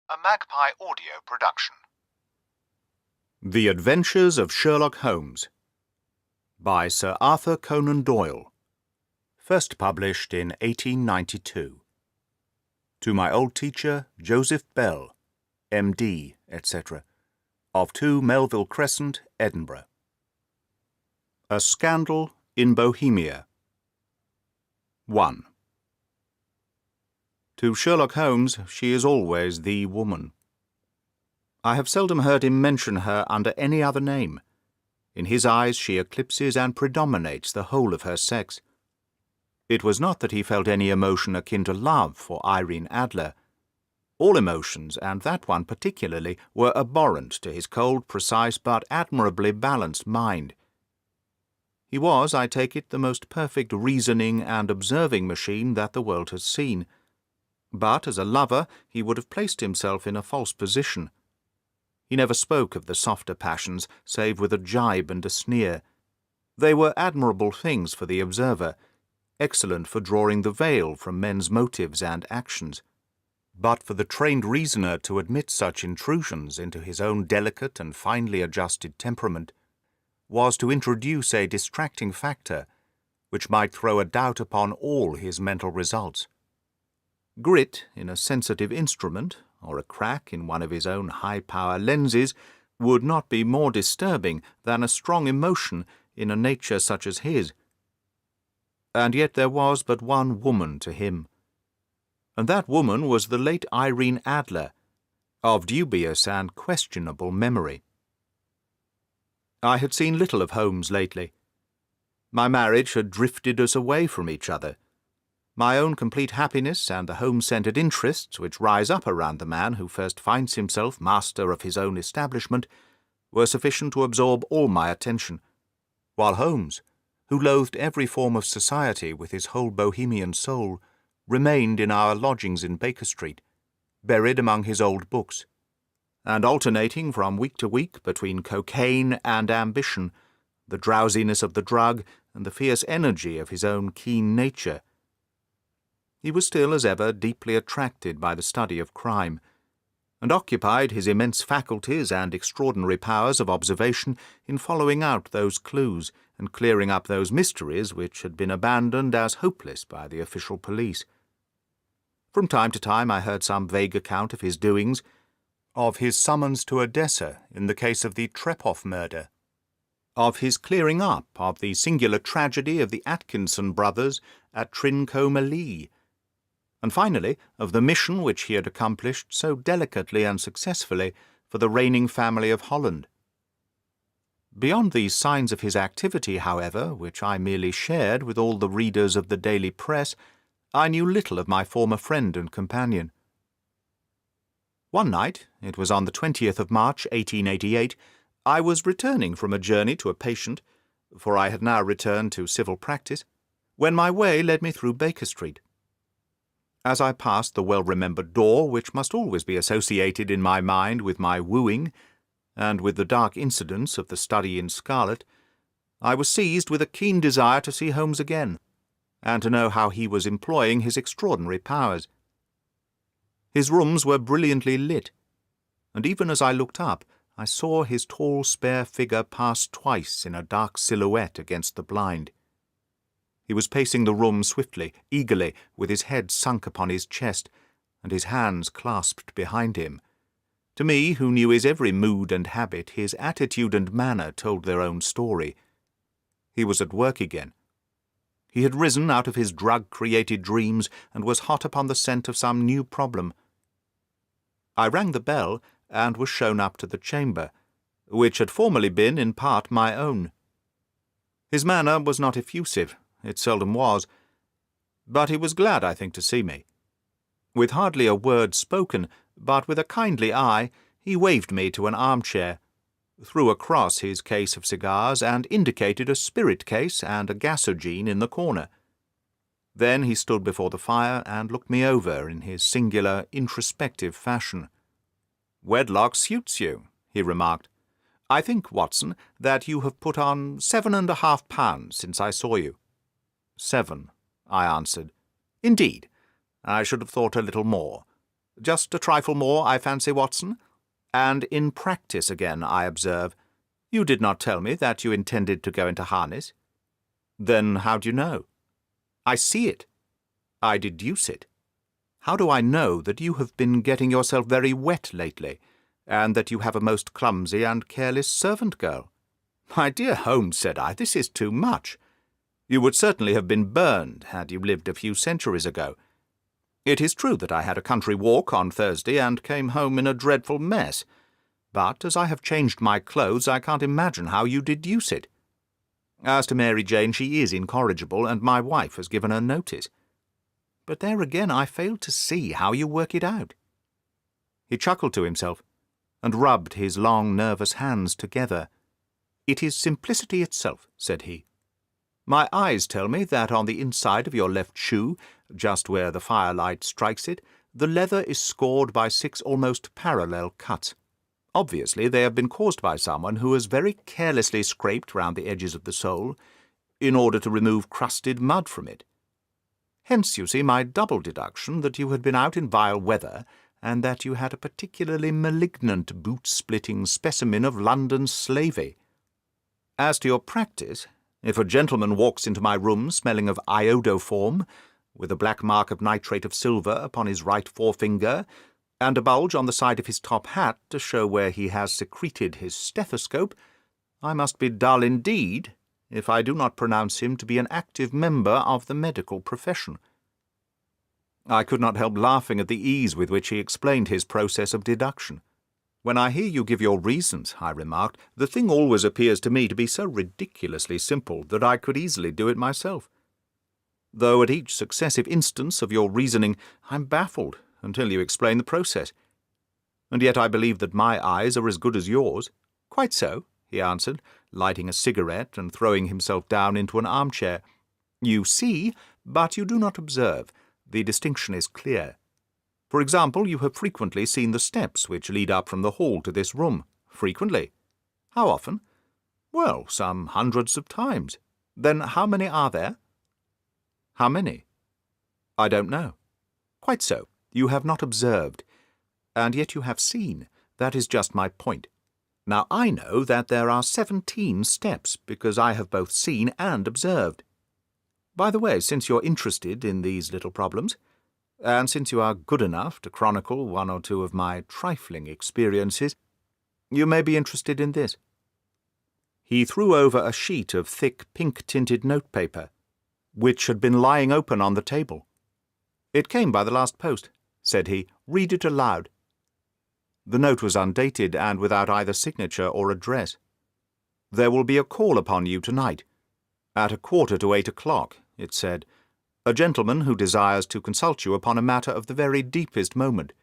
A Magpie audio production. The Adventures of Sherlock Holmes by Sir Arthur Conan Doyle. First published in 1892. To my old teacher, Joseph Bell, M.D., etc., of 2 Melville Crescent, Edinburgh. A Scandal in Bohemia. 1. To Sherlock Holmes, she is always the woman. I have seldom heard him mention her under any other name. In his eyes she eclipses and predominates the whole of her sex. It was not that he felt any emotion akin to love for Irene Adler. All emotions, and that one particularly, were abhorrent to his cold, precise, but admirably balanced mind. He was, I take it, the most perfect reasoning and observing machine that the world has seen. But as a lover he would have placed himself in a false position. He never spoke of the softer passions, save with a jibe and a sneer. They were admirable things for the observer, excellent for drawing the veil from men's motives and actions. But for the trained reasoner to admit such intrusions into his own delicate and finely adjusted temperament was to introduce a distracting factor which might throw a doubt upon all his mental results. Grit in a sensitive instrument, or a crack in one of his own high-power lenses, would not be more disturbing than a strong emotion in a nature such as his. And yet there was but one woman to him, and that woman was the late Irene Adler, of dubious and questionable memory. I had seen little of Holmes lately. My marriage had drifted us away from each other. My own complete happiness and the home-centred interests which rise up around the man who first finds himself master of his own establishment were sufficient to absorb all my attention, while Holmes, who loathed every form of society with his whole Bohemian soul, remained in our lodgings in Baker Street, buried among his old books, and alternating from week to week between cocaine and ambition, the drowsiness of the drug and the fierce energy of his own keen nature. He was still, as ever, deeply attracted by the study of crime, and occupied his immense faculties and extraordinary powers of observation in following out those clues and clearing up those mysteries which had been abandoned as hopeless by the official police. From time to time I heard some vague account of his doings, of his summons to Odessa in the case of the Trepoff murder, of his clearing up of the singular tragedy of the Atkinson brothers at Trincomalee, and finally of the mission which he had accomplished so delicately and successfully for the reigning family of Holland. Beyond these signs of his activity, however, which I merely shared with all the readers of the daily press, I knew little of my former friend and companion. One night, it was on the 20th of March, 1888, I was returning from a journey to a patient, for I had now returned to civil practice, when my way led me through Baker Street. As I passed the well-remembered door which must always be associated in my mind with my wooing, and with the dark incidents of the study in scarlet, I was seized with a keen desire to see Holmes again, and to know how he was employing his extraordinary powers. His rooms were brilliantly lit, and even as I looked up, I saw his tall, spare figure pass twice in a dark silhouette against the blind. He was pacing the room swiftly, eagerly, with his head sunk upon his chest, and his hands clasped behind him. To me, who knew his every mood and habit, his attitude and manner told their own story. He was at work again. He had risen out of his drug-created dreams and was hot upon the scent of some new problem. I rang the bell and was shown up to the chamber, which had formerly been in part my own. His manner was not effusive. It seldom was, but he was glad, I think, to see me. With hardly a word spoken, but with a kindly eye, he waved me to an armchair, threw across his case of cigars, and indicated a spirit case and a gasogene in the corner. Then he stood before the fire and looked me over in his singular, introspective fashion. "Wedlock suits you," he remarked. "I think, Watson, that you have put on 7½ pounds since I saw you." 7, I answered. "Indeed, I should have thought a little more. Just a trifle more, I fancy, Watson. And in practice again, I observe. You did not tell me that you intended to go into harness. Then how do you know? I see it. I deduce it. How do I know that you have been getting yourself very wet lately, and that you have a most clumsy and careless servant girl? My dear Holmes, said I, this is too much. You would certainly have been burned had you lived a few centuries ago. It is true that I had a country walk on Thursday and came home in a dreadful mess, but as I have changed my clothes, I can't imagine how you deduce it. As to Mary Jane, she is incorrigible, and my wife has given her notice. But there again I fail to see how you work it out. He chuckled to himself, and rubbed his long, nervous hands together. It is simplicity itself, said he. My eyes tell me that on the inside of your left shoe, just where the firelight strikes it, the leather is scored by 6 almost parallel cuts. Obviously they have been caused by someone who has very carelessly scraped round the edges of the sole, in order to remove crusted mud from it. Hence, you see, my double deduction that you had been out in vile weather, and that you had a particularly malignant boot-splitting specimen of London slavey. As to your practice, if a gentleman walks into my room smelling of iodoform, with a black mark of nitrate of silver upon his right forefinger, and a bulge on the side of his top hat to show where he has secreted his stethoscope, I must be dull indeed if I do not pronounce him to be an active member of the medical profession. I could not help laughing at the ease with which he explained his process of deduction. When I hear you give your reasons, I remarked, the thing always appears to me to be so ridiculously simple that I could easily do it myself. Though at each successive instance of your reasoning I'm baffled until you explain the process. And yet I believe that my eyes are as good as yours. Quite so, he answered, lighting a cigarette and throwing himself down into an armchair. You see, but you do not observe. The distinction is clear. For example, you have frequently seen the steps which lead up from the hall to this room. Frequently. How often? Well, some hundreds of times. Then how many are there? How many? I don't know. Quite so. You have not observed. And yet you have seen. That is just my point. Now I know that there are 17 steps, because I have both seen and observed. By the way, since you're interested in these little problems, and since you are good enough to chronicle one or two of my trifling experiences, you may be interested in this. He threw over a sheet of thick pink-tinted notepaper, which had been lying open on the table. It came by the last post, said he. Read it aloud. The note was undated and without either signature or address. There will be a call upon you tonight. At 7:45, it said. A gentleman who desires to consult you upon a matter of the very deepest moment.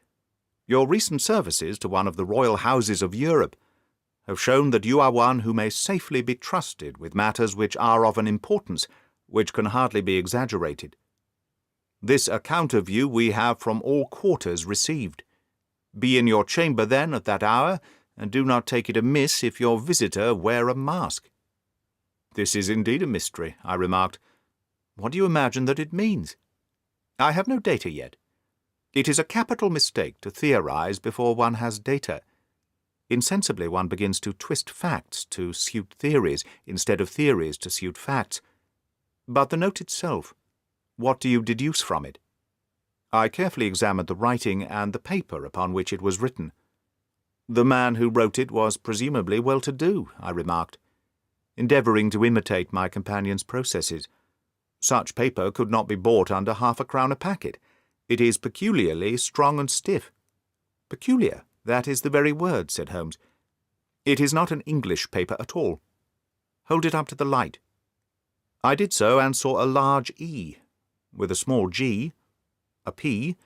Your recent services to one of the royal houses of Europe have shown that you are one who may safely be trusted with matters which are of an importance which can hardly be exaggerated. This account of you we have from all quarters received. Be in your chamber, then, at that hour, and do not take it amiss if your visitor wear a mask. This is indeed a mystery, I remarked. What do you imagine that it means? I have no data yet. It is a capital mistake to theorize before one has data. Insensibly one begins to twist facts to suit theories, instead of theories to suit facts. But the note itself, what do you deduce from it? I carefully examined the writing and the paper upon which it was written. The man who wrote it was presumably well-to-do, I remarked, endeavouring to imitate my companion's processes. Such paper could not be bought under £0.50 a packet. It is peculiarly strong and stiff. Peculiar, that is the very word, said Holmes. It is not an English paper at all. Hold it up to the light. I did so and saw a large E, with a small G, a P,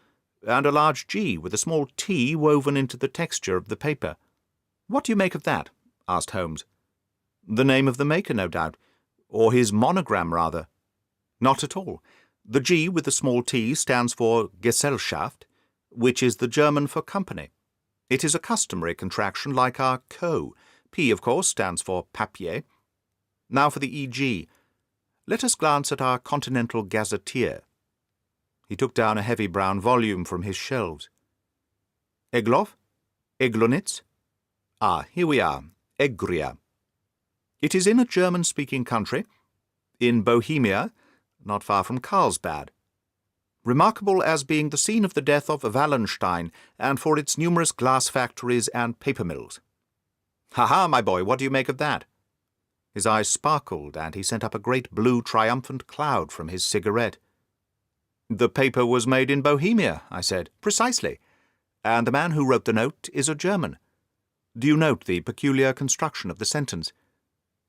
and a large G with a small T woven into the texture of the paper. What do you make of that? Asked Holmes. The name of the maker, no doubt, or his monogram, rather. Not at all. The G with the small T stands for Gesellschaft, which is the German for company. It is a customary contraction like our Co. P, of course, stands for papier. Now for the E.G. Let us glance at our Continental Gazetteer. He took down a heavy brown volume from his shelves. Egloff? Eglonitz? Ah, here we are. Egria. It is in a German-speaking country, in Bohemia, not far from Carlsbad. Remarkable as being the scene of the death of Wallenstein, and for its numerous glass factories and paper mills. Ha-ha, my boy, what do you make of that? His eyes sparkled, and he sent up a great blue triumphant cloud from his cigarette. The paper was made in Bohemia, I said. Precisely. And the man who wrote the note is a German. Do you note the peculiar construction of the sentence?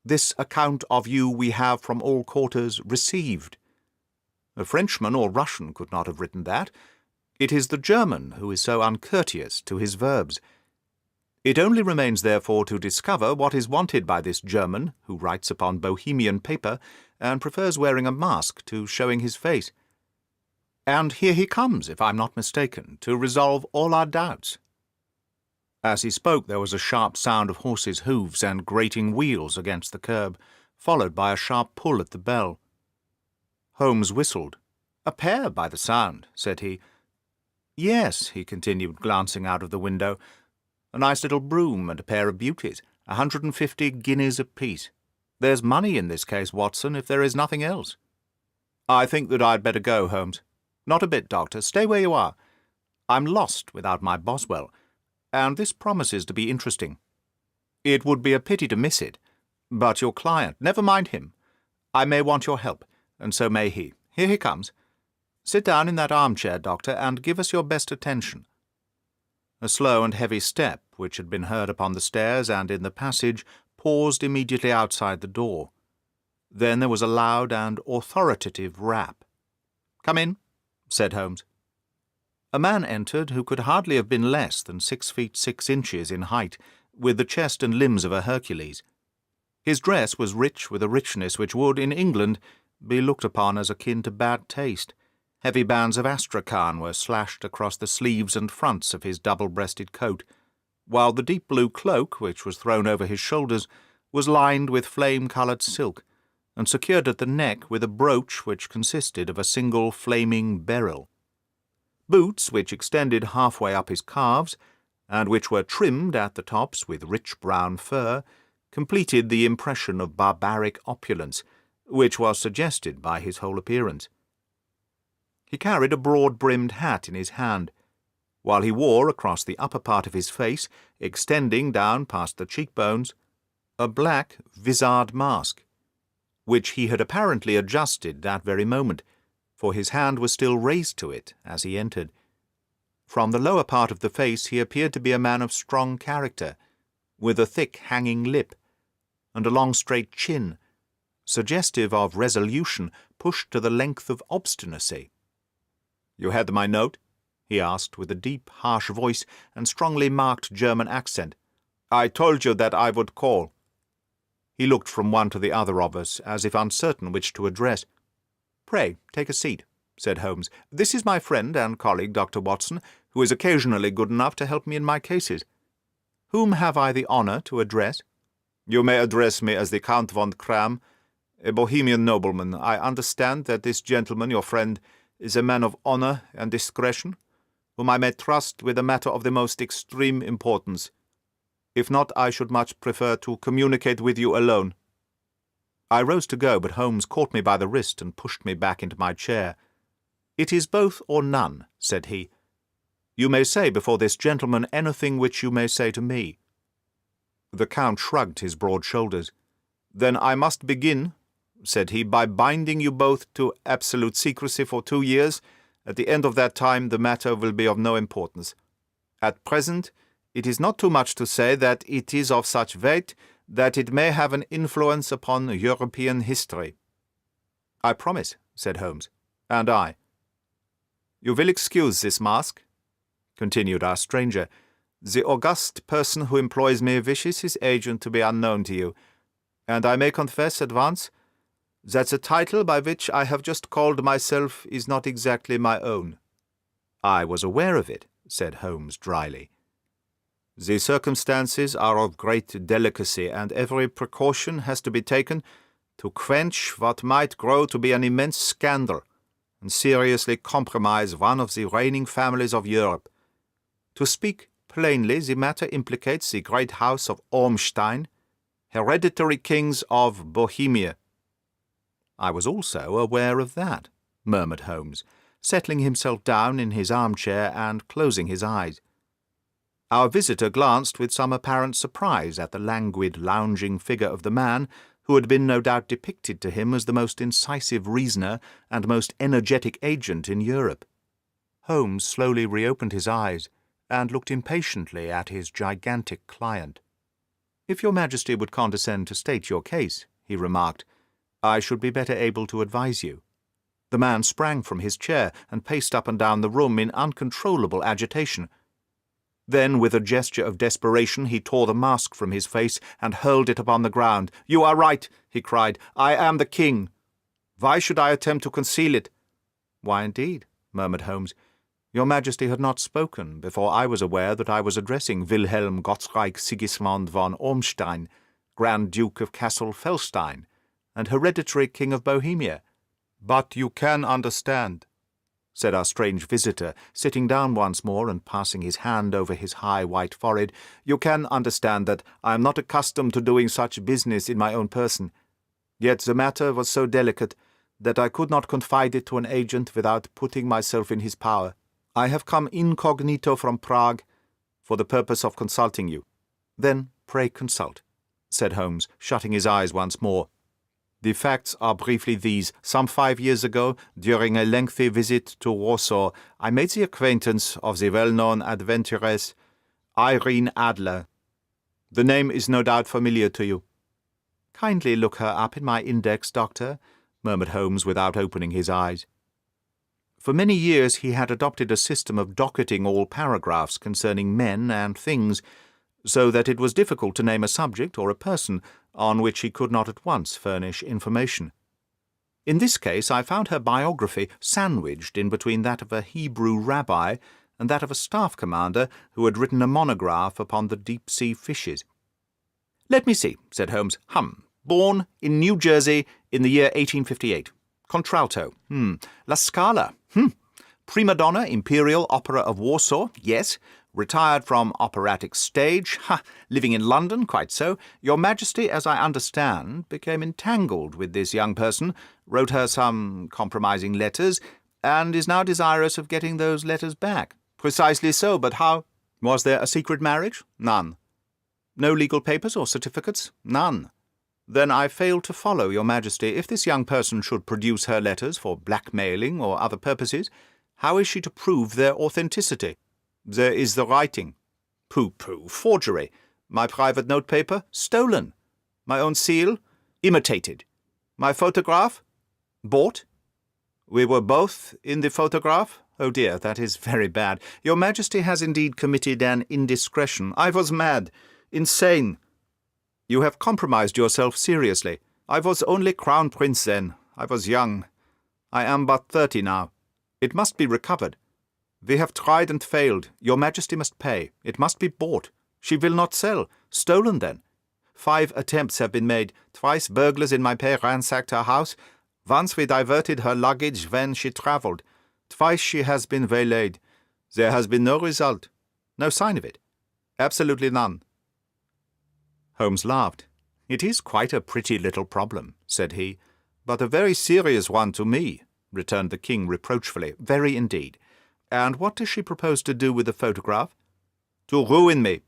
This account of you we have from all quarters received. A Frenchman or Russian could not have written that. It is the German who is so uncourteous to his verbs. It only remains, therefore, to discover what is wanted by this German, who writes upon Bohemian paper, and prefers wearing a mask to showing his face. And here he comes, if I am not mistaken, to resolve all our doubts. As he spoke, there was a sharp sound of horses' hoofs and grating wheels against the curb, followed by a sharp pull at the bell. Holmes whistled. "A pair, by the sound," said he. "Yes," he continued, glancing out of the window. "A nice little brougham and a pair of beauties, 150 guineas apiece. There's money in this case, Watson, if there is nothing else." "I think that I'd better go, Holmes." "Not a bit, Doctor. Stay where you are. I'm lost without my Boswell, and this promises to be interesting. It would be a pity to miss it. But your client, never mind him. I may want your help, and so may he. Here he comes. Sit down in that armchair, Doctor, and give us your best attention." A slow and heavy step, which had been heard upon the stairs and in the passage, paused immediately outside the door. Then there was a loud and authoritative rap. "Come in," said Holmes. A man entered who could hardly have been less than 6 feet 6 inches in height, with the chest and limbs of a Hercules. His dress was rich with a richness which would, in England, be looked upon as akin to bad taste. Heavy bands of astrakhan were slashed across the sleeves and fronts of his double-breasted coat, while the deep blue cloak, which was thrown over his shoulders, was lined with flame-coloured silk, and secured at the neck with a brooch which consisted of a single flaming beryl. Boots, which extended halfway up his calves, and which were trimmed at the tops with rich brown fur, completed the impression of barbaric opulence, which was suggested by his whole appearance. He carried a broad-brimmed hat in his hand, while he wore across the upper part of his face, extending down past the cheekbones, a black vizard mask, which he had apparently adjusted that very moment, for his hand was still raised to it as he entered. From the lower part of the face he appeared to be a man of strong character, with a thick hanging lip, and a long straight chin, suggestive of resolution pushed to the length of obstinacy. "You had my note?" he asked, with a deep, harsh voice and strongly marked German accent. "I told you that I would call." He looked from one to the other of us, as if uncertain which to address. "Pray, take a seat," said Holmes. "This is my friend and colleague, Dr. Watson, who is occasionally good enough to help me in my cases. Whom have I the honour to address?" "You may address me as the Count von Kram, a Bohemian nobleman. I understand that this gentleman, your friend, is a man of honour and discretion, whom I may trust with a matter of the most extreme importance. If not, I should much prefer to communicate with you alone." I rose to go, but Holmes caught me by the wrist and pushed me back into my chair. "It is both or none," said he. "You may say before this gentleman anything which you may say to me." The Count shrugged his broad shoulders. "Then I must begin," said he, "by binding you both to absolute secrecy for 2 years. At the end of that time the matter will be of no importance. At present, it is not too much to say that it is of such weight that it may have an influence upon European history." "I promise," said Holmes. "And I." "You will excuse this mask," continued our stranger. "The august person who employs me wishes his agent to be unknown to you, and I may confess at once that the title by which I have just called myself is not exactly my own." "I was aware of it," said Holmes dryly. "The circumstances are of great delicacy, and every precaution has to be taken to quench what might grow to be an immense scandal and seriously compromise one of the reigning families of Europe. To speak plainly the matter implicates the great house of Ormstein, hereditary kings of Bohemia." "I was also aware of that," murmured Holmes, settling himself down in his armchair and closing his eyes. Our visitor glanced with some apparent surprise at the languid, lounging figure of the man who had been no doubt depicted to him as the most incisive reasoner and most energetic agent in Europe. Holmes slowly reopened his eyes and looked impatiently at his gigantic client. "If your Majesty would condescend to state your case," he remarked, "I should be better able to advise you." The man sprang from his chair and paced up and down the room in uncontrollable agitation. Then, with a gesture of desperation, he tore the mask from his face and hurled it upon the ground. "You are right," he cried. "I am the king. Why should I attempt to conceal it?" "Why, indeed?" murmured Holmes. "Your Majesty had not spoken before I was aware that I was addressing Wilhelm Gottsreich Sigismund von Ormstein, Grand Duke of Cassel-Felstein, and hereditary King of Bohemia." "But you can understand," said our strange visitor, sitting down once more and passing his hand over his high white forehead, "you can understand that I am not accustomed to doing such business in my own person. Yet the matter was so delicate that I could not confide it to an agent without putting myself in his power. I have come incognito from Prague for the purpose of consulting you." "Then pray consult," said Holmes, shutting his eyes once more. "The facts are briefly these. Some 5 years ago, during a lengthy visit to Warsaw, I made the acquaintance of the well-known adventuress Irene Adler. The name is no doubt familiar to you." "Kindly look her up in my index, Doctor," murmured Holmes without opening his eyes. For many years he had adopted a system of docketing all paragraphs concerning men and things, so that it was difficult to name a subject or a person on which he could not at once furnish information. In this case I found her biography sandwiched in between that of a Hebrew rabbi and that of a staff commander who had written a monograph upon the deep-sea fishes. "Let me see," said Holmes. Born in New Jersey in the year 1858. Contralto. La Scala. Prima donna, Imperial Opera of Warsaw. Yes. Retired from operatic stage. Living in London. Quite so. Your Majesty, as I understand, became entangled with this young person, wrote her some compromising letters, and is now desirous of getting those letters back." "Precisely so, but how—" "Was there a secret marriage?" "None." "No legal papers or certificates?" "None." "Then I fail to follow, Your Majesty. If this young person should produce her letters for blackmailing or other purposes, how is she to prove their authenticity?" "There is the writing." "Pooh, forgery. My private notepaper? Stolen. My own seal? Imitated. My photograph? Bought. We were both in the photograph? Oh dear, that is very bad. Your Majesty has indeed committed an indiscretion. I was mad. Insane. You have compromised yourself seriously. I was only Crown Prince then. I was young. I am but 30 now. It must be recovered. We have tried and failed. Your Majesty must pay. It must be bought. She will not sell. Stolen then. 5 attempts have been made. Twice burglars in my pay ransacked her house. Once we diverted her luggage when she travelled. Twice she has been waylaid. There has been no result. No sign of it. Absolutely none." Holmes laughed. "It is quite a pretty little problem," said he. "But a very serious one to me," returned the king reproachfully. "Very indeed. And what does she propose to do with the photograph?" "To ruin me."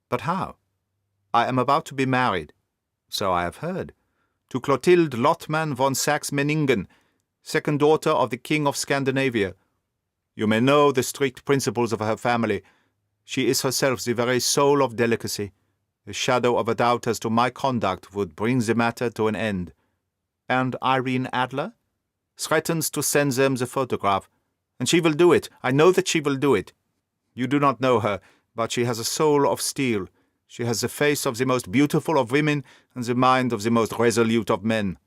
"But how?" "I am about to be married." "So I have heard." "To Clotilde Lottmann von Saxe-Meiningen, second daughter of the King of Scandinavia. You may know the strict principles of her family. She is herself the very soul of delicacy. The shadow of a doubt as to my conduct would bring the matter to an end." "And Irene Adler?" "Threatens to send them the photograph. And she will do it. I know that she will do it. You do not know her, but she has a soul of steel. She has the face of the most beautiful of women and the mind of the most resolute of men.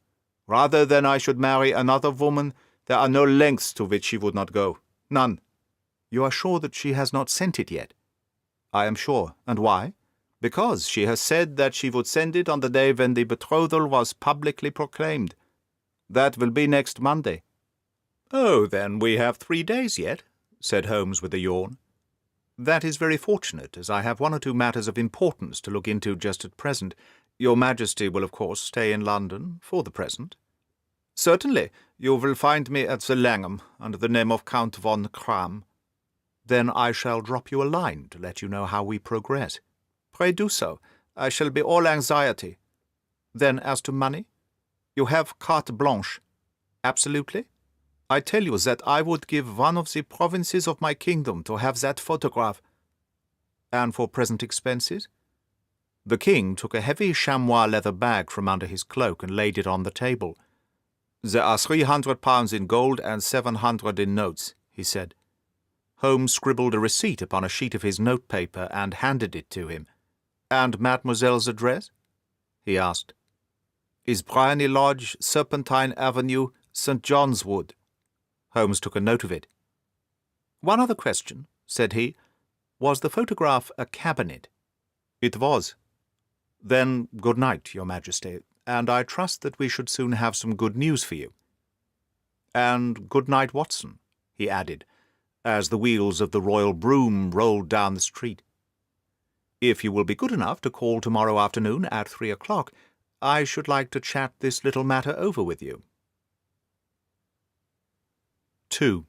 Rather than I should marry another woman, there are no lengths to which she would not go. None." "You are sure that she has not sent it yet?" "I am sure. And why?" "Because she has said that she would send it on the day when the betrothal was publicly proclaimed. That will be next Monday." "Oh, then we have 3 days yet," said Holmes with a yawn. "That is very fortunate, as I have one or two matters of importance to look into just at present. Your Majesty will, of course, stay in London for the present." "Certainly. You will find me at the Langham, under the name of Count von Kram." "Then I shall drop you a line to let you know how we progress." "Pray do so. I shall be all anxiety." "Then as to money? You have carte blanche." "Absolutely? I tell you that I would give one of the provinces of my kingdom to have that photograph." "And for present expenses?" The king took a heavy chamois leather bag from under his cloak and laid it on the table. "There are £300 in gold and 700 in notes," he said. Holmes scribbled a receipt upon a sheet of his notepaper and handed it to him. "And mademoiselle's address?" he asked. "Is Bryony Lodge, Serpentine Avenue, St. John's Wood." Holmes took a note of it. "One other question," said he. "Was the photograph a cabinet?" "It was." "Then good night, Your Majesty, and I trust that we should soon have some good news for you. And good night, Watson," he added, as the wheels of the royal brougham rolled down the street. "If you will be good enough to call tomorrow afternoon at 3 o'clock, I should like to chat this little matter over with you." 2.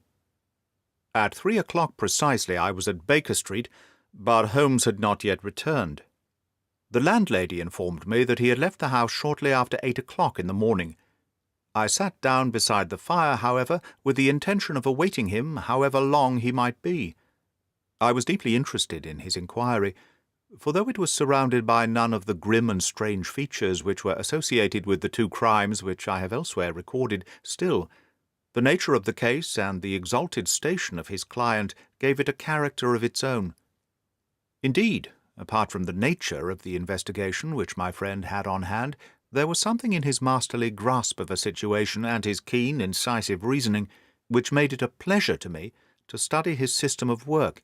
At 3 o'clock precisely I was at Baker Street, but Holmes had not yet returned. The landlady informed me that he had left the house shortly after 8 o'clock in the morning. I sat down beside the fire, however, with the intention of awaiting him, however long he might be. I was deeply interested in his inquiry, for though it was surrounded by none of the grim and strange features which were associated with the two crimes which I have elsewhere recorded, still, the nature of the case and the exalted station of his client gave it a character of its own. Indeed, apart from the nature of the investigation which my friend had on hand, there was something in his masterly grasp of a situation and his keen, incisive reasoning which made it a pleasure to me to study his system of work,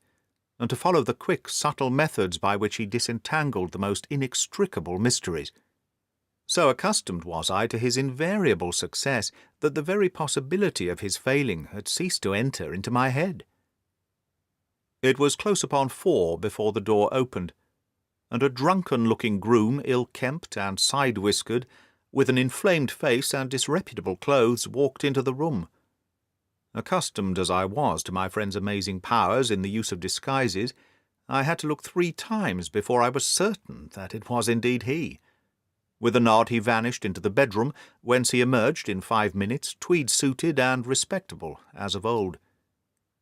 and to follow the quick, subtle methods by which he disentangled the most inextricable mysteries. So accustomed was I to his invariable success that the very possibility of his failing had ceased to enter into my head. It was close upon 4 before the door opened, and a drunken-looking groom, ill-kempt and side-whiskered, with an inflamed face and disreputable clothes, walked into the room. Accustomed as I was to my friend's amazing powers in the use of disguises, I had to look 3 times before I was certain that it was indeed he. With a nod he vanished into the bedroom, whence he emerged in 5 minutes, tweed-suited and respectable, as of old.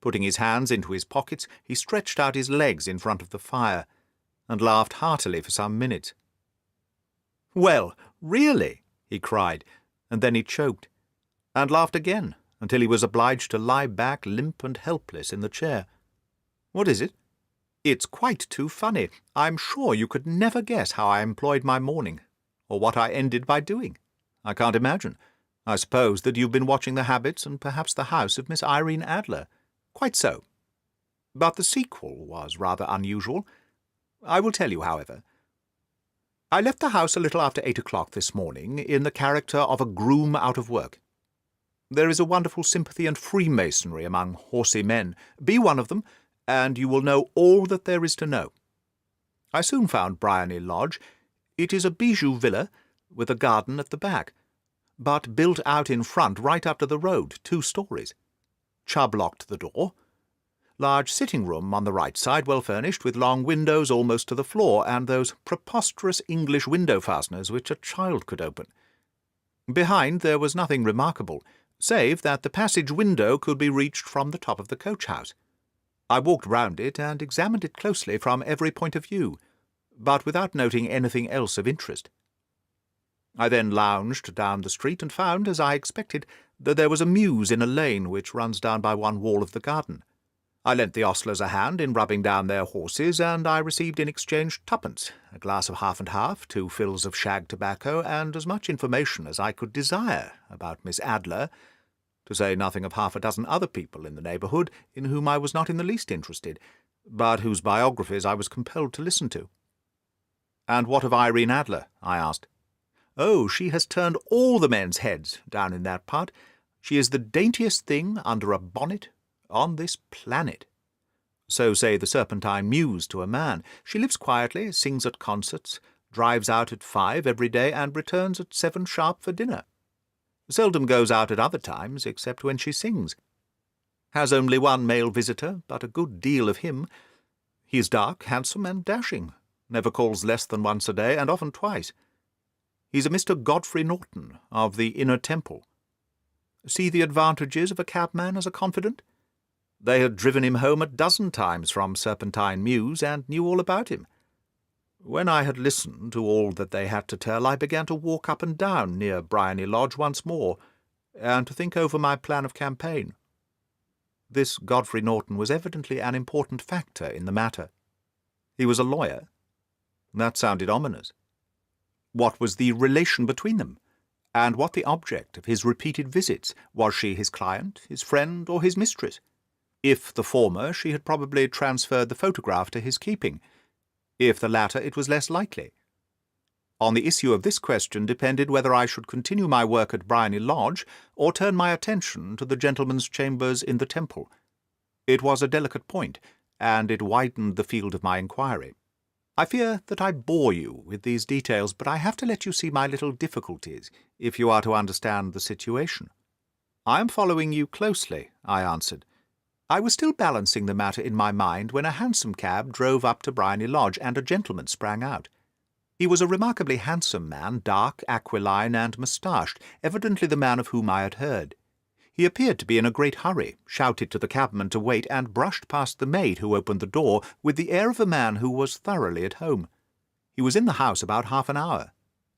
Putting his hands into his pockets, he stretched out his legs in front of the fire, and laughed heartily for some minutes. "Well, really," he cried, and then he choked, and laughed again, until he was obliged to lie back limp and helpless in the chair. "What is it?" "It's quite too funny. I'm sure you could never guess how I employed my morning, or what I ended by doing. I can't imagine. I suppose that you've been watching the habits and perhaps the house of Miss Irene Adler. Quite so. But the sequel was rather unusual. I will tell you, however. I left the house a little after 8 o'clock this morning in the character of a groom out of work. There is a wonderful sympathy and freemasonry among horsey men. Be one of them, and you will know all that there is to know. I soon found Bryony Lodge. It is a bijou villa, with a garden at the back, but built out in front right up to the road, 2 stories. Chubb locked the door. Large sitting-room on the right side, well furnished, with long windows almost to the floor, and those preposterous English window-fasteners which a child could open. Behind there was nothing remarkable, save that the passage window could be reached from the top of the coach-house. I walked round it and examined it closely from every point of view, but without noting anything else of interest. I then lounged down the street and found, as I expected, that there was a mews in a lane which runs down by one wall of the garden. I lent the ostlers a hand in rubbing down their horses, and I received in exchange 2pence, a glass of half and half, 2 fills of shag tobacco, and as much information as I could desire about Miss Adler, to say nothing of 6 other people in the neighbourhood in whom I was not in the least interested, but whose biographies I was compelled to listen to. "And what of Irene Adler?" I asked. "Oh, she has turned all the men's heads down in that part. She is the daintiest thing under a bonnet on this planet. So say the Serpentine Muse to a man. She lives quietly, sings at concerts, drives out at 5 every day, and returns at 7 sharp for dinner. Seldom goes out at other times, except when she sings. Has only one male visitor, but a good deal of him. He is dark, handsome, and dashing, never calls less than once a day, and often twice. He's a Mr. Godfrey Norton, of the Inner Temple. See the advantages of a cabman as a confidant? They had driven him home a dozen times from Serpentine Mews, and knew all about him. When I had listened to all that they had to tell, I began to walk up and down near Briony Lodge once more, and to think over my plan of campaign. This Godfrey Norton was evidently an important factor in the matter. He was a lawyer. That sounded ominous. What was the relation between them? And what the object of his repeated visits? Was she his client, his friend, or his mistress? If the former, she had probably transferred the photograph to his keeping. If the latter, it was less likely. On the issue of this question depended whether I should continue my work at Briony Lodge or turn my attention to the gentleman's chambers in the Temple. It was a delicate point, and it widened the field of my inquiry. I fear that I bore you with these details, but I have to let you see my little difficulties, if you are to understand the situation. I am following you closely, I answered. I was still balancing the matter in my mind when a hansom cab drove up to Briony Lodge, and a gentleman sprang out. He was a remarkably handsome man, dark, aquiline, and moustached, evidently the man of whom I had heard. He appeared to be in a great hurry, shouted to the cabman to wait, and brushed past the maid who opened the door with the air of a man who was thoroughly at home. He was in the house about half an hour,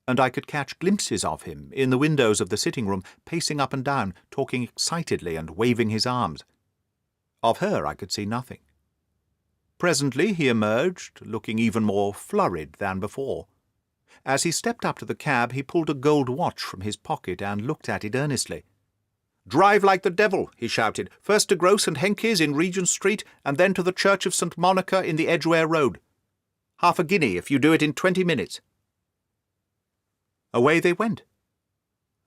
and I could catch glimpses of him in the windows of the sitting-room, pacing up and down, talking excitedly and waving his arms. Of her I could see nothing. Presently he emerged, looking even more flurried than before. As he stepped up to the cab, he pulled a gold watch from his pocket and looked at it earnestly. "Drive like the devil," he shouted, "first to Gross and Henke's in Regent Street, and then to the Church of St. Monica in the Edgware Road. Half a guinea if you do it in 20 minutes. Away they went,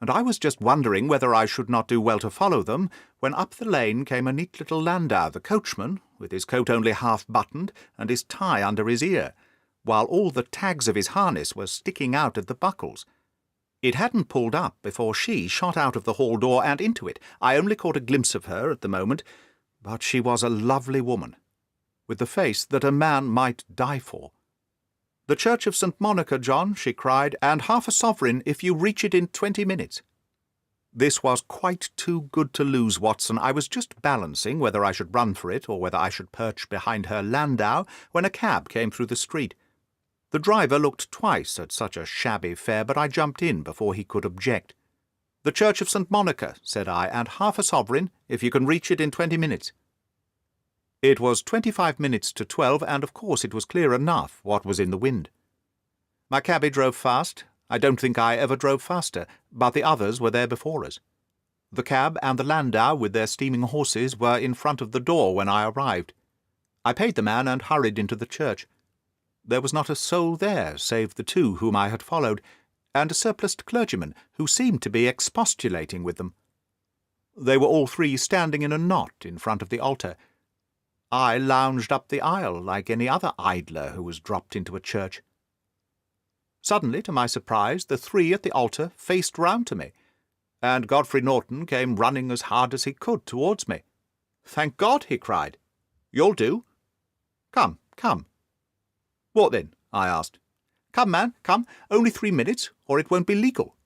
and I was just wondering whether I should not do well to follow them, when up the lane came a neat little landau, the coachman, with his coat only half buttoned and his tie under his ear, while all the tags of his harness were sticking out at the buckles. It hadn't pulled up before she shot out of the hall door and into it. I only caught a glimpse of her at the moment, but she was a lovely woman, with the face that a man might die for. "The Church of St. Monica, John," she cried, "and half a sovereign if you reach it in 20 minutes. This was quite too good to lose, Watson. I was just balancing whether I should run for it or whether I should perch behind her landau when a cab came through the street. The driver looked twice at such a shabby fare, but I jumped in before he could object. "The Church of St. Monica," said I, "and half a sovereign if you can reach it in 20 minutes. It was 25 minutes to 12, and of course it was clear enough what was in the wind. My cabby drove fast. I don't think I ever drove faster, but the others were there before us. The cab and the landau with their steaming horses were in front of the door when I arrived. I paid the man and hurried into the church. There was not a soul there save the two whom I had followed, and a surpliced clergyman who seemed to be expostulating with them. They were all three standing in a knot in front of the altar. I lounged up the aisle like any other idler who was dropped into a church. Suddenly, to my surprise, the three at the altar faced round to me, and Godfrey Norton came running as hard as he could towards me. "Thank God!" he cried. "You'll do. Come, come." "What then?" I asked. "Come, man, come. Only 3 minutes, or it won't be legal."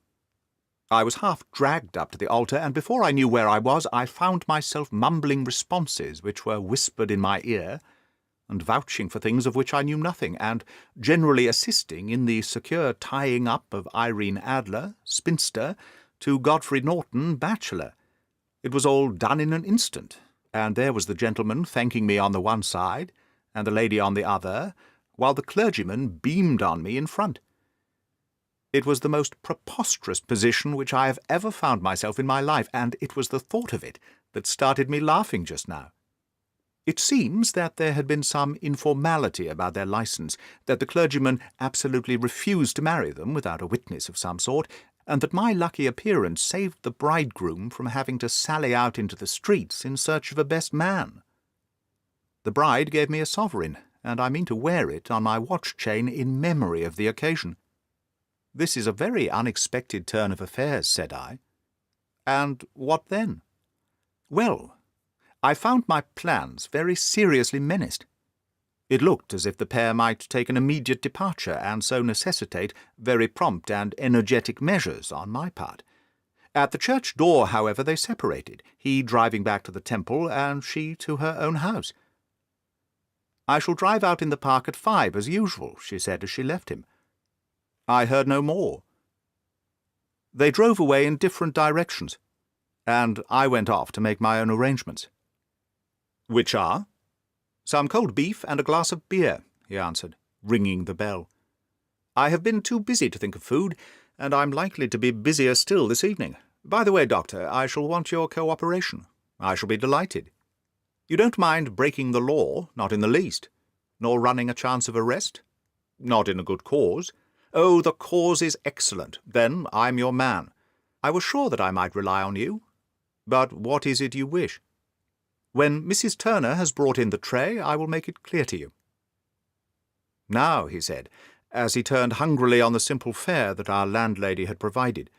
I was half dragged up to the altar, and before I knew where I was, I found myself mumbling responses which were whispered in my ear, and vouching for things of which I knew nothing, and generally assisting in the secure tying up of Irene Adler, spinster, to Godfrey Norton, bachelor. It was all done in an instant, and there was the gentleman thanking me on the one side, and the lady on the other, while the clergyman beamed on me in front. It was the most preposterous position which I have ever found myself in my life, and it was the thought of it that started me laughing just now. It seems that there had been some informality about their licence, that the clergyman absolutely refused to marry them without a witness of some sort, and that my lucky appearance saved the bridegroom from having to sally out into the streets in search of a best man. The bride gave me a sovereign, and I mean to wear it on my watch chain in memory of the occasion." "This is a very unexpected turn of affairs," said I. "And what then?" "Well, I found my plans very seriously menaced. It looked as if the pair might take an immediate departure, and so necessitate very prompt and energetic measures on my part. At the church door, however, they separated, he driving back to the temple, and she to her own house. "I shall drive out in the park at 5, as usual," she said as she left him. I heard no more. They drove away in different directions, and I went off to make my own arrangements. "Which are?" "Some cold beef and a glass of beer," he answered, ringing the bell. "I have been too busy to think of food, and I'm likely to be busier still this evening. By the way, Doctor, I shall want your cooperation. I shall be delighted. You don't mind breaking the law, not in the least, nor running a chance of arrest? Not in a good cause? Oh, the cause is excellent. Then I'm your man. I was sure that I might rely on you. But what is it you wish? When Mrs. Turner has brought in the tray, I will make it clear to you." "Now," he said, as he turned hungrily on the simple fare that our landlady had provided,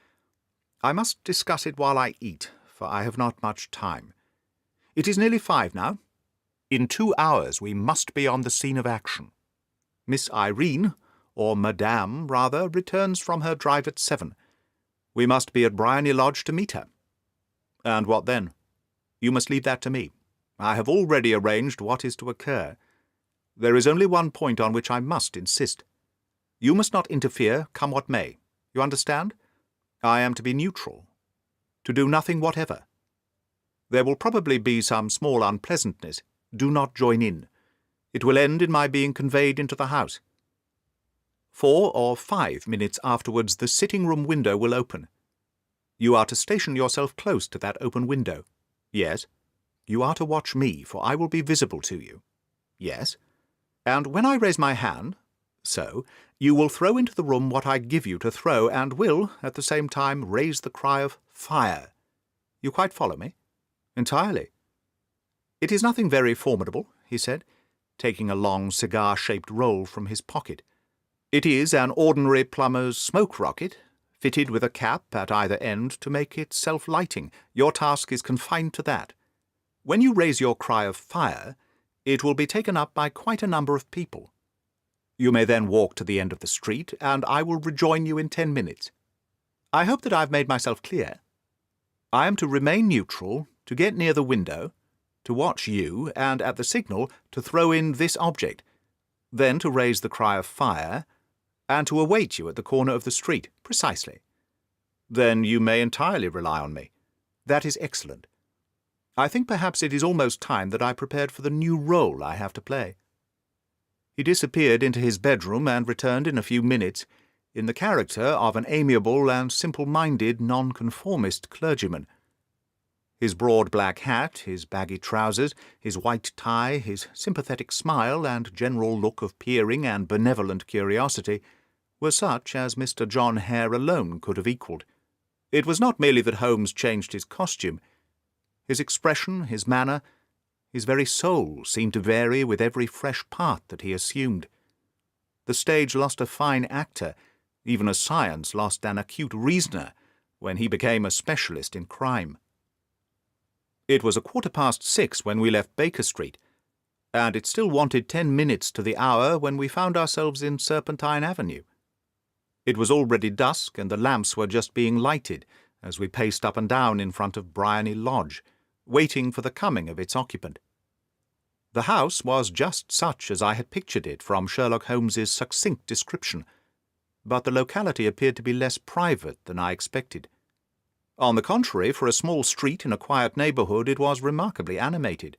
"I must discuss it while I eat, for I have not much time. It is nearly 5 now. In 2 hours we must be on the scene of action. Miss Irene, or Madame, rather, returns from her drive at 7. We must be at Briony Lodge to meet her. And what then? You must leave that to me. I have already arranged what is to occur. There is only one point on which I must insist. You must not interfere, come what may. You understand? I am to be neutral, to do nothing whatever. There will probably be some small unpleasantness. Do not join in. It will end in my being conveyed into the house. 4 or 5 minutes afterwards the sitting-room window will open. You are to station yourself close to that open window. Yes. You are to watch me, for I will be visible to you. Yes. And when I raise my hand, so, you will throw into the room what I give you to throw, and will, at the same time, raise the cry of 'Fire!' You quite follow me?" "Entirely." "It is nothing very formidable," he said, taking a long cigar-shaped roll from his pocket. "It is an ordinary plumber's smoke rocket, fitted with a cap at either end to make it self-lighting. Your task is confined to that. When you raise your cry of 'Fire!' it will be taken up by quite a number of people. You may then walk to the end of the street, and I will rejoin you in 10 minutes. I hope that I have made myself clear. I am to remain neutral, to get near the window, to watch you, and at the signal to throw in this object, then to raise the cry of 'Fire!' and to await you at the corner of the street. Precisely. Then you may entirely rely on me. That is excellent. I think perhaps it is almost time that I prepared for the new role I have to play." He disappeared into his bedroom and returned in a few minutes, in the character of an amiable and simple-minded nonconformist clergyman. His broad black hat, his baggy trousers, his white tie, his sympathetic smile, and general look of peering and benevolent curiosity were such as Mr. John Hare alone could have equalled. It was not merely that Holmes changed his costume. His expression, his manner, his very soul seemed to vary with every fresh part that he assumed. The stage lost a fine actor, even as science lost an acute reasoner, when he became a specialist in crime. It was 6:15 when we left Baker Street, and it still wanted 10 minutes to the hour when we found ourselves in Serpentine Avenue. It was already dusk, and the lamps were just being lighted as we paced up and down in front of Briony Lodge, waiting for the coming of its occupant. The house was just such as I had pictured it from Sherlock Holmes's succinct description, but the locality appeared to be less private than I expected. On the contrary, for a small street in a quiet neighbourhood, it was remarkably animated.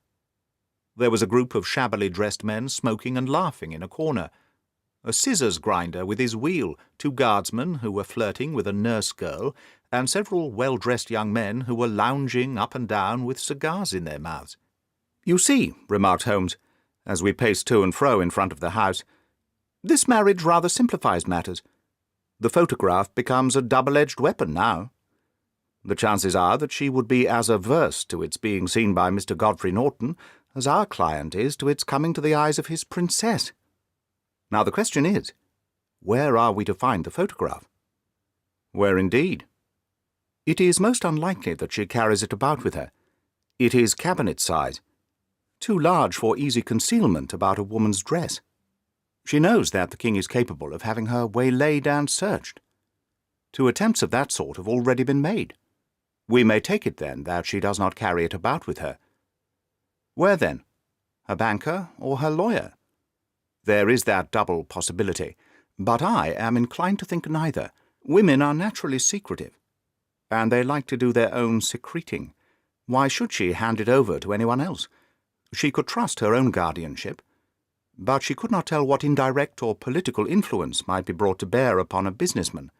There was a group of shabbily dressed men smoking and laughing in a corner, a scissors grinder with his wheel, 2 guardsmen who were flirting with a nurse girl, and several well-dressed young men who were lounging up and down with cigars in their mouths. "You see," remarked Holmes, as we paced to and fro in front of the house, "this marriage rather simplifies matters. The photograph becomes a double-edged weapon now. The chances are that she would be as averse to its being seen by Mr. Godfrey Norton as our client is to its coming to the eyes of his princess. Now the question is, where are we to find the photograph? Where indeed? It is most unlikely that she carries it about with her. It is cabinet size, too large for easy concealment about a woman's dress. She knows that the king is capable of having her waylaid and searched. 2 attempts of that sort have already been made. We may take it, then, that she does not carry it about with her. Where, then? Her banker or her lawyer? There is that double possibility, but I am inclined to think neither. Women are naturally secretive, and they like to do their own secreting. Why should she hand it over to anyone else? She could trust her own guardianship, but she could not tell what indirect or political influence might be brought to bear upon a businessman.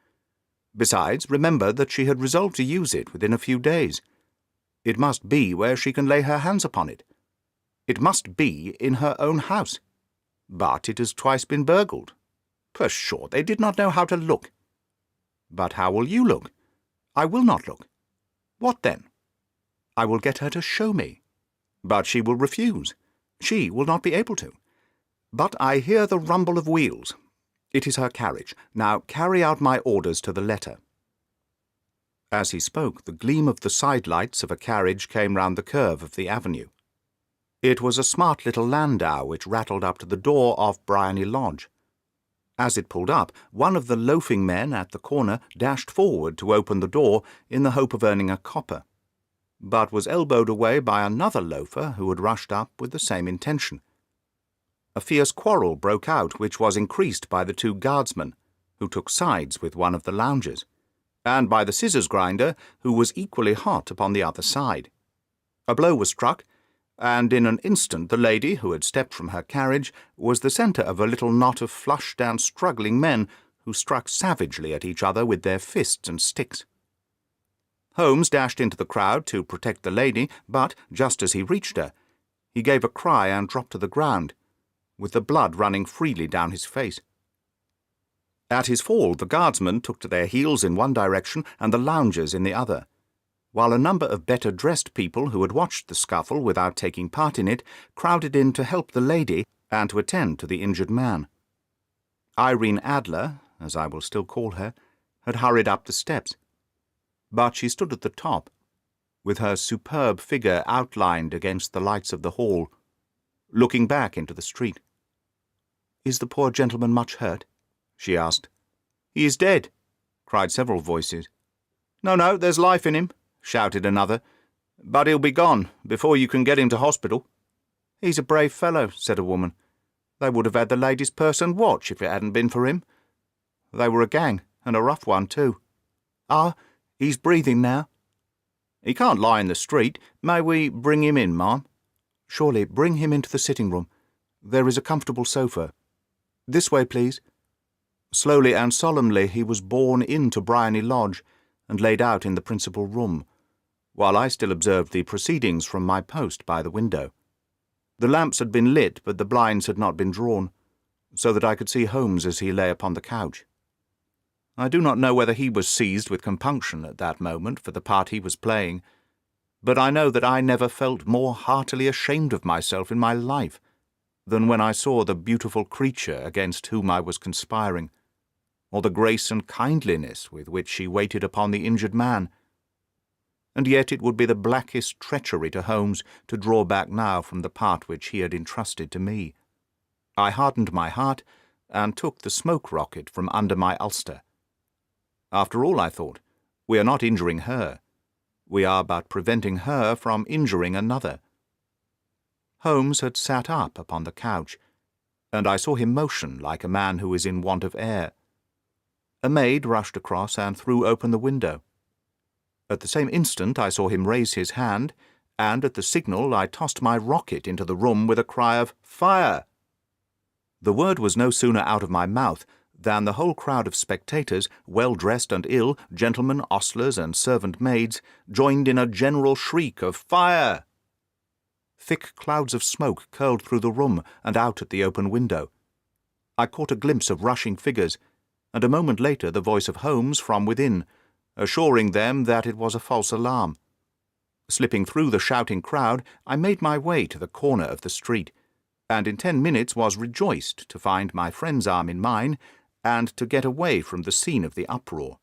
Besides, remember that she had resolved to use it within a few days. It must be where she can lay her hands upon it. It must be in her own house. But it has twice been burgled. Pshaw, they did not know how to look. But how will you look? I will not look. What then? I will get her to show me. But she will refuse. She will not be able to. But I hear the rumble of wheels. It is her carriage. Now carry out my orders to the letter. As he spoke, the gleam of the side lights of a carriage came round the curve of the avenue. It was a smart little landau which rattled up to the door of Briony Lodge. As it pulled up, one of the loafing men at the corner dashed forward to open the door in the hope of earning a copper, but was elbowed away by another loafer who had rushed up with the same intention. A fierce quarrel broke out, which was increased by the 2 guardsmen, who took sides with one of the loungers, and by the scissors grinder, who was equally hot upon the other side. A blow was struck, and in an instant the lady, who had stepped from her carriage, was the centre of a little knot of flushed and struggling men, who struck savagely at each other with their fists and sticks. Holmes dashed into the crowd to protect the lady, but, just as he reached her, he gave a cry and dropped to the ground, with the blood running freely down his face. At his fall, the guardsmen took to their heels in one direction and the loungers in the other, while a number of better-dressed people who had watched the scuffle without taking part in it crowded in to help the lady and to attend to the injured man. Irene Adler, as I will still call her, had hurried up the steps, but she stood at the top, with her superb figure outlined against the lights of the hall, looking back into the street. "Is the poor gentleman much hurt?" she asked. "He is dead," cried several voices. No, there's life in him," shouted another, "but he'll be gone before you can get him to hospital." "He's a brave fellow," said a woman. "They would have had the lady's purse and watch if it hadn't been for him. They were a gang, and a rough one too. Ah, he's breathing now." "He can't lie in the street. May we bring him in, ma'am?" "Surely, bring him into the sitting-room. There is a comfortable sofa. This way, please." Slowly and solemnly he was borne into Briony Lodge and laid out in the principal room, while I still observed the proceedings from my post by the window. The lamps had been lit, but the blinds had not been drawn, so that I could see Holmes as he lay upon the couch. I do not know whether he was seized with compunction at that moment for the part he was playing, but I know that I never felt more heartily ashamed of myself in my life than when I saw the beautiful creature against whom I was conspiring, or the grace and kindliness with which she waited upon the injured man. And yet it would be the blackest treachery to Holmes to draw back now from the part which he had entrusted to me. I hardened my heart and took the smoke rocket from under my ulster. After all, I thought, we are not injuring her. We are but preventing her from injuring another. Holmes had sat up upon the couch, and I saw him motion like a man who is in want of air. A maid rushed across and threw open the window. At the same instant I saw him raise his hand, and at the signal I tossed my rocket into the room with a cry of "Fire!" The word was no sooner out of my mouth than the whole crowd of spectators, well-dressed and ill, gentlemen, ostlers, and servant maids, joined in a general shriek of "Fire!" Thick clouds of smoke curled through the room and out at the open window. I caught a glimpse of rushing figures, and a moment later the voice of Holmes from within, assuring them that it was a false alarm. Slipping through the shouting crowd, I made my way to the corner of the street, and in 10 minutes was rejoiced to find my friend's arm in mine and to get away from the scene of the uproar.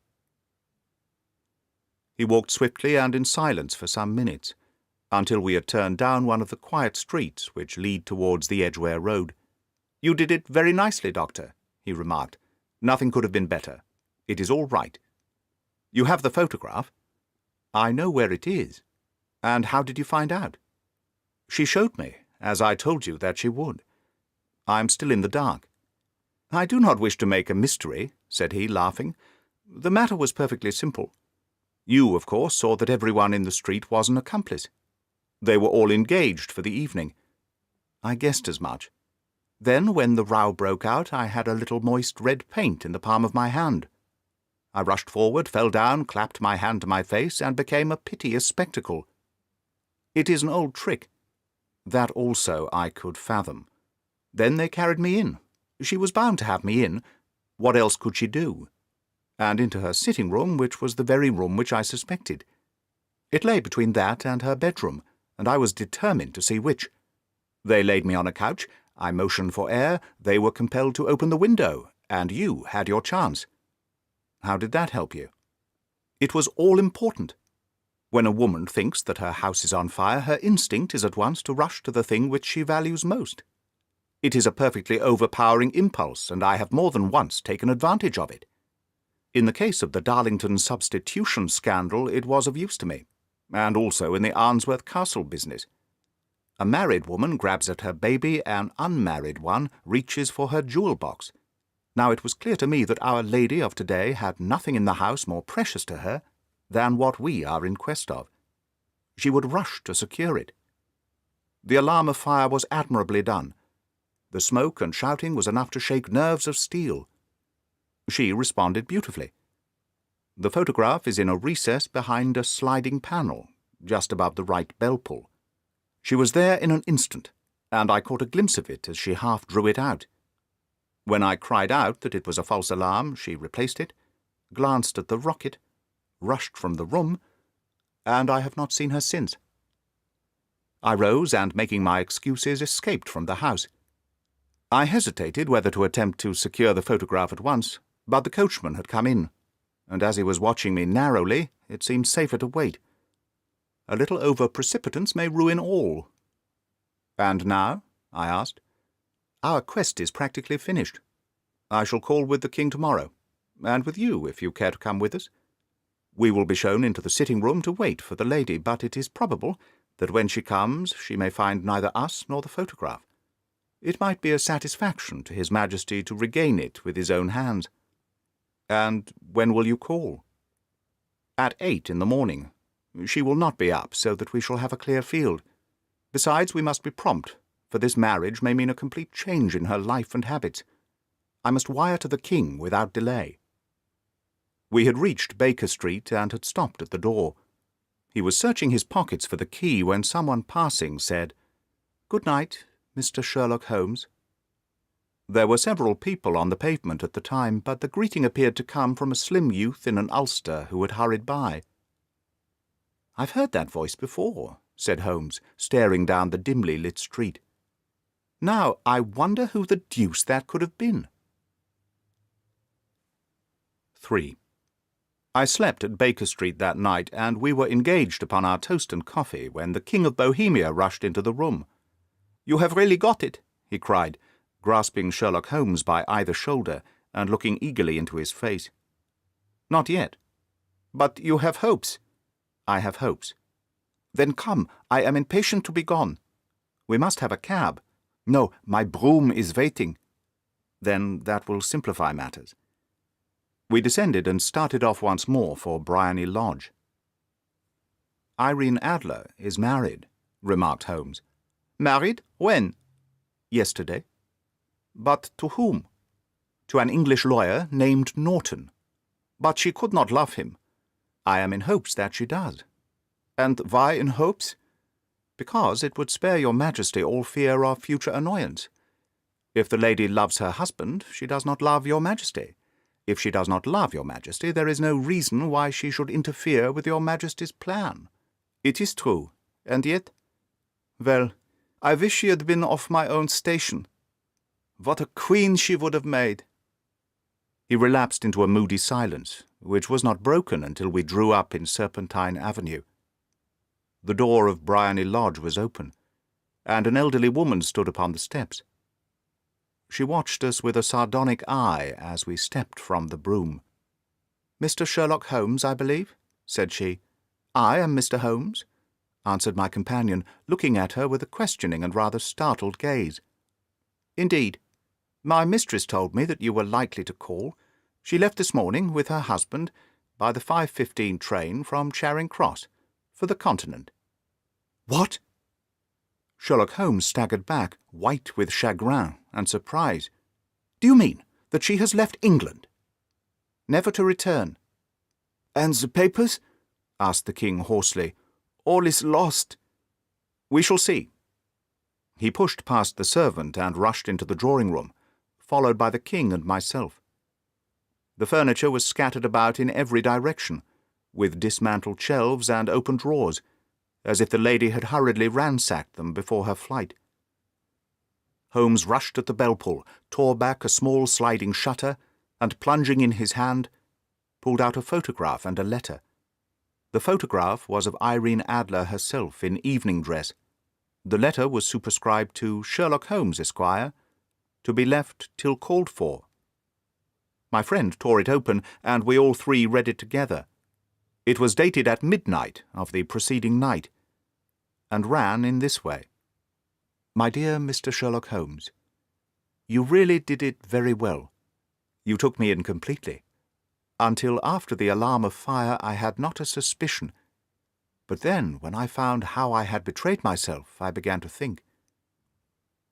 He walked swiftly and in silence for some minutes, until we had turned down one of the quiet streets which lead towards the Edgware Road. "You did it very nicely, Doctor," he remarked. "Nothing could have been better. It is all right. You have the photograph?" "I know where it is." "And how did you find out?" "She showed me, as I told you that she would. I am still in the dark." "I do not wish to make a mystery," said he, laughing. "The matter was perfectly simple. You, of course, saw that everyone in the street was an accomplice. They were all engaged for the evening. I guessed as much. Then, when the row broke out, I had a little moist red paint in the palm of my hand. I rushed forward, fell down, clapped my hand to my face, and became a piteous spectacle. It is an old trick. That also I could fathom. Then they carried me in. She was bound to have me in. What else could she do? And into her sitting-room, which was the very room which I suspected. It lay between that and her bedroom, and I was determined to see which. They laid me on a couch, I motioned for air, they were compelled to open the window, and you had your chance. How did that help you? It was all important. When a woman thinks that her house is on fire, her instinct is at once to rush to the thing which she values most. It is a perfectly overpowering impulse, and I have more than once taken advantage of it. In the case of the Darlington substitution scandal, it was of use to me, and also in the Arnsworth Castle business. A married woman grabs at her baby, an unmarried one reaches for her jewel box. Now it was clear to me that Our Lady of today had nothing in the house more precious to her than what we are in quest of. She would rush to secure it. The alarm of fire was admirably done. The smoke and shouting was enough to shake nerves of steel. She responded beautifully. The photograph is in a recess behind a sliding panel, just above the right bell pull. She was there in an instant, and I caught a glimpse of it as she half drew it out. When I cried out that it was a false alarm, she replaced it, glanced at the rocket, rushed from the room, and I have not seen her since. I rose and, making my excuses, escaped from the house. I hesitated whether to attempt to secure the photograph at once, but the coachman had come in, and as he was watching me narrowly, it seemed safer to wait. A little over-precipitance may ruin all. "And now?" I asked. "Our quest is practically finished. I shall call with the king tomorrow, and with you, if you care to come with us. We will be shown into the sitting-room to wait for the lady, but it is probable that when she comes she may find neither us nor the photograph. It might be a satisfaction to His Majesty to regain it with his own hands." "And when will you call?" "At 8 in the morning. She will not be up, so that we shall have a clear field. Besides, we must be prompt, for this marriage may mean a complete change in her life and habits. I must wire to the king without delay." We had reached Baker Street and had stopped at the door. He was searching his pockets for the key when someone passing said, "Good night, Mr. Sherlock Holmes." There were several people on the pavement at the time, but the greeting appeared to come from a slim youth in an ulster who had hurried by. "I've heard that voice before," said Holmes, staring down the dimly lit street. "Now, I wonder who the deuce that could have been." 3. I slept at Baker Street that night, and we were engaged upon our toast and coffee when the King of Bohemia rushed into the room. "You have really got it," he cried, grasping Sherlock Holmes by either shoulder and looking eagerly into his face. "Not yet." "But you have hopes?" "I have hopes." "Then come, I am impatient to be gone." "We must have a cab." "No, my brougham is waiting." "Then that will simplify matters." We descended and started off once more for Briony Lodge. "Irene Adler is married," remarked Holmes. "Married? When?" "Yesterday." "But to whom?" "To an English lawyer named Norton." "But she could not love him." "I am in hopes that she does." "And why in hopes?" "Because it would spare your Majesty all fear of future annoyance. If the lady loves her husband, she does not love your Majesty. If she does not love your Majesty, there is no reason why she should interfere with your Majesty's plan. It is true, and yet, well, I wish she had been of my own station. What a queen she would have made!" He relapsed into a moody silence, which was not broken until we drew up in Serpentine Avenue. The door of Briony Lodge was open, and an elderly woman stood upon the steps. She watched us with a sardonic eye as we stepped from the brougham. "Mr. Sherlock Holmes, I believe?" said she. "I am Mr. Holmes," answered my companion, looking at her with a questioning and rather startled gaze. "Indeed. My mistress told me that you were likely to call. She left this morning with her husband by the 5:15 train from Charing Cross for the Continent." "What?" Sherlock Holmes staggered back, white with chagrin and surprise. "Do you mean that she has left England?" "Never to return." "And the papers?" asked the king hoarsely. "All is lost." "We shall see." He pushed past the servant and rushed into the drawing-room, followed by the king and myself. The furniture was scattered about in every direction, with dismantled shelves and open drawers, as if the lady had hurriedly ransacked them before her flight. Holmes rushed at the bell-pull, tore back a small sliding shutter, and, plunging in his hand, pulled out a photograph and a letter. The photograph was of Irene Adler herself in evening dress. The letter was superscribed to Sherlock Holmes, Esquire, to be left till called for. My friend tore it open, and we all three read it together. It was dated at midnight of the preceding night, and ran in this way. "My dear Mr. Sherlock Holmes, you really did it very well. You took me in completely. Until after the alarm of fire I had not a suspicion. But then, when I found how I had betrayed myself, I began to think.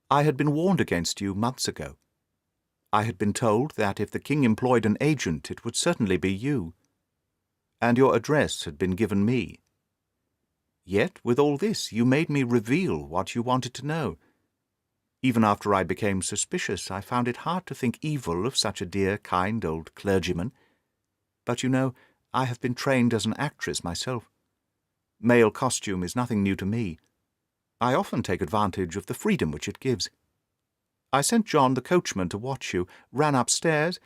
I had been warned against you months ago. I had been told that if the king employed an agent, it would certainly be you. And your address had been given me. Yet, with all this, you made me reveal what you wanted to know. Even after I became suspicious, I found it hard to think evil of such a dear, kind old clergyman. But you know, I have been trained as an actress myself. Male costume is nothing new to me. I often take advantage of the freedom which it gives. I sent John the coachman to watch you, ran upstairs,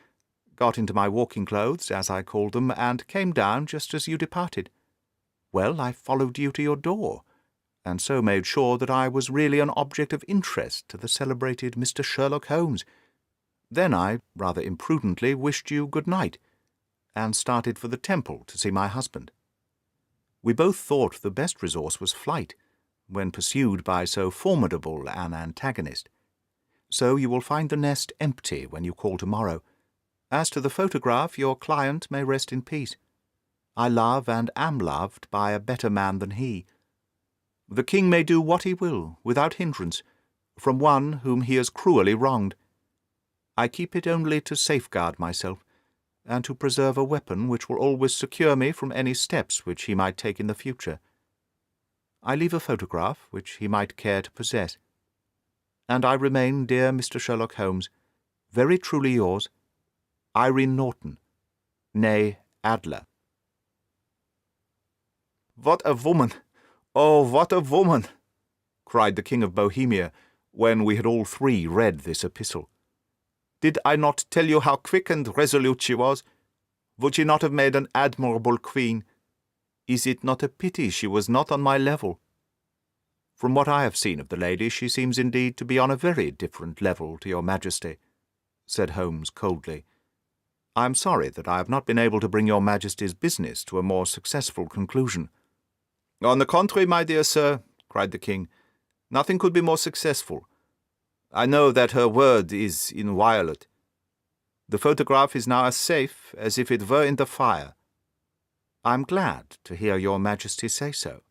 got into my walking clothes, as I called them, and came down just as you departed. Well, I followed you to your door, and so made sure that I was really an object of interest to the celebrated Mr. Sherlock Holmes. Then I, rather imprudently, wished you good night, and started for the Temple to see my husband. We both thought the best resource was flight, when pursued by so formidable an antagonist. So you will find the nest empty when you call tomorrow. As to the photograph, your client may rest in peace. I love and am loved by a better man than he. The king may do what he will, without hindrance, from one whom he has cruelly wronged. I keep it only to safeguard myself, and to preserve a weapon which will always secure me from any steps which he might take in the future. I leave a photograph which he might care to possess. And I remain, dear Mr. Sherlock Holmes, very truly yours, Irene Norton, née Adler. "What a woman! Oh, what a woman!" cried the King of Bohemia, when we had all three read this epistle. "Did I not tell you how quick and resolute she was? Would she not have made an admirable queen? Is it not a pity she was not on my level?" "From what I have seen of the lady, she seems indeed to be on a very different level to your Majesty," said Holmes coldly. "I am sorry that I have not been able to bring your Majesty's business to a more successful conclusion." "On the contrary, my dear sir," cried the king, "nothing could be more successful. I know that her word is inviolate. The photograph is now as safe as if it were in the fire." "I am glad to hear your Majesty say so."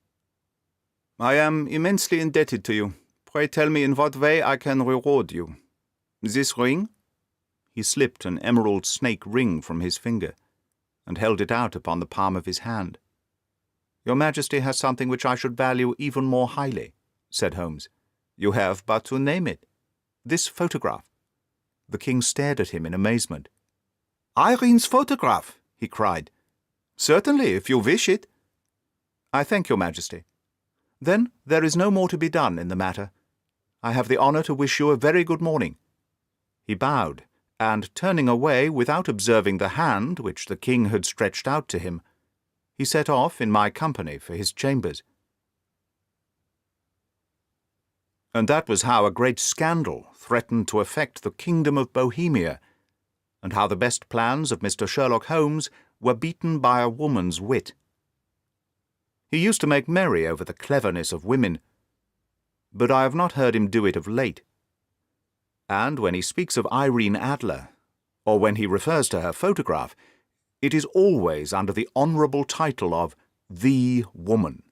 "I am immensely indebted to you. Pray tell me in what way I can reward you. This ring?" He slipped an emerald snake ring from his finger, and held it out upon the palm of his hand. "Your Majesty has something which I should value even more highly," said Holmes. "You have but to name it." "This photograph." The king stared at him in amazement. "Irene's photograph!" he cried. "Certainly, if you wish it." "I thank your Majesty. Then there is no more to be done in the matter. I have the honour to wish you a very good morning." He bowed, and turning away without observing the hand which the king had stretched out to him, he set off in my company for his chambers. And that was how a great scandal threatened to affect the kingdom of Bohemia, and how the best plans of Mr. Sherlock Holmes were beaten by a woman's wit. He used to make merry over the cleverness of women, but I have not heard him do it of late. And when he speaks of Irene Adler, or when he refers to her photograph, it is always under the honourable title of the woman.